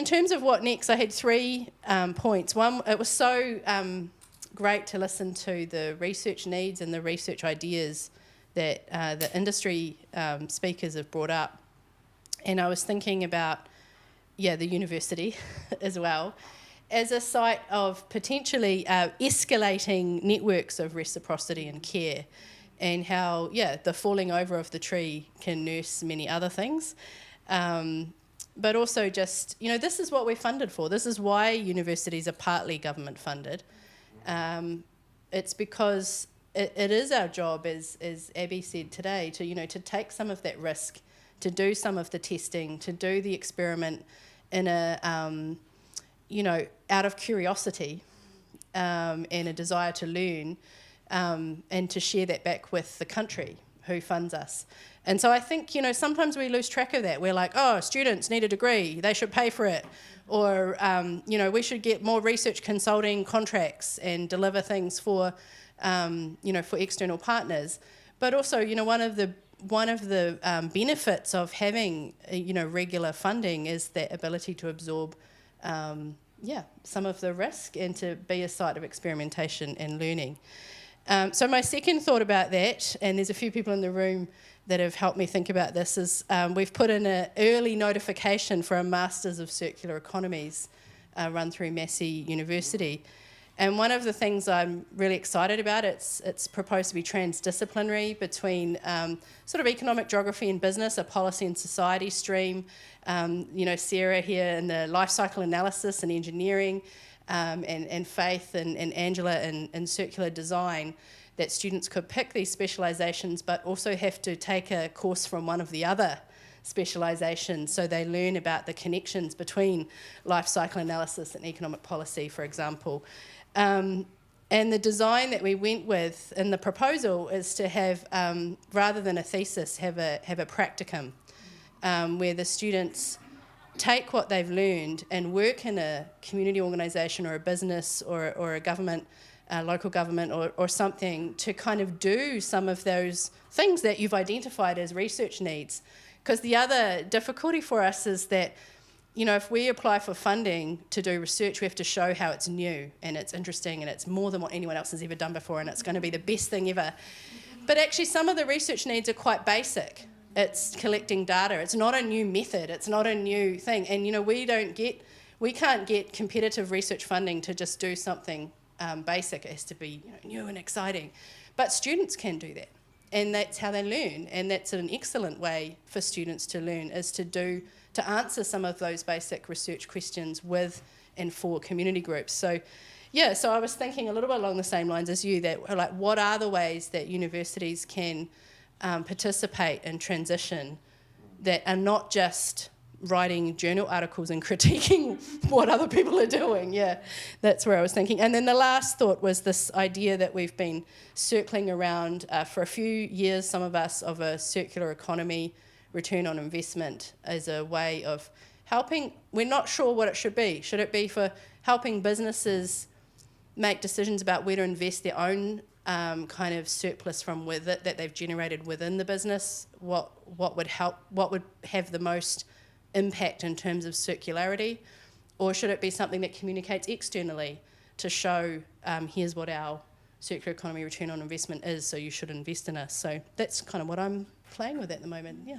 In terms of what next, I had 3 points. One, it was so great to listen to the research needs and the research ideas that the industry speakers have brought up. And I was thinking about, the university as well, as a site of potentially escalating networks of reciprocity and care, and how, the falling over of the tree can nurse many other things. But also just, this is what we're funded for. This is why universities are partly government funded. It's because it is our job, as Abby said today, to take some of that risk, to do some of the testing, to do the experiment in a, out of curiosity and a desire to learn, and to share that back with the country who funds us. And so I think, sometimes we lose track of that. We're like, oh, students need a degree, they should pay for it. Or, we should get more research consulting contracts and deliver things for, for external partners. But also, one of the benefits of having, regular funding is that ability to absorb, some of the risk and to be a site of experimentation and learning. So my second thought about that, and there's a few people in the room that have helped me think about this, is we've put in an early notification for a Masters of Circular Economies run through Massey University. And one of the things I'm really excited about, it's proposed to be transdisciplinary between sort of economic geography and business, a policy and society stream, Sarah here in the life cycle analysis and engineering, and Faith and Angela in circular design, that students could pick these specialisations but also have to take a course from one of the other specialisations, so they learn about the connections between life cycle analysis and economic policy, for example. And the design that we went with in the proposal is to have, rather than a thesis, have a practicum, where the students take what they've learned and work in a community organisation or a business or a government, local government or something, to kind of do some of those things that you've identified as research needs. Because the other difficulty for us is that, if we apply for funding to do research, we have to show how it's new and it's interesting and it's more than what anyone else has ever done before and it's going to be the best thing ever. But actually some of the research needs are quite basic. It's collecting data. It's not a new method. It's not a new thing. And, we can't get competitive research funding to just do something basic. It has to be new and exciting. But students can do that. And that's how they learn. And that's an excellent way for students to learn, is to answer some of those basic research questions with and for community groups. So I was thinking a little bit along the same lines as you, that like, what are the ways that universities can participate in transition that are not just writing journal articles and critiquing what other people are doing. That's where I was thinking. And then the last thought was this idea that we've been circling around for a few years, some of us, of a circular economy return on investment as a way of helping. We're not sure what it should be. Should it be for helping businesses make decisions about where to invest their own kind of surplus from with it that they've generated within the business? What would help? What would have the most impact in terms of circularity? Or should it be something that communicates externally to show here's what our circular economy return on investment is, so you should invest in us? So that's kind of what I'm playing with at the moment.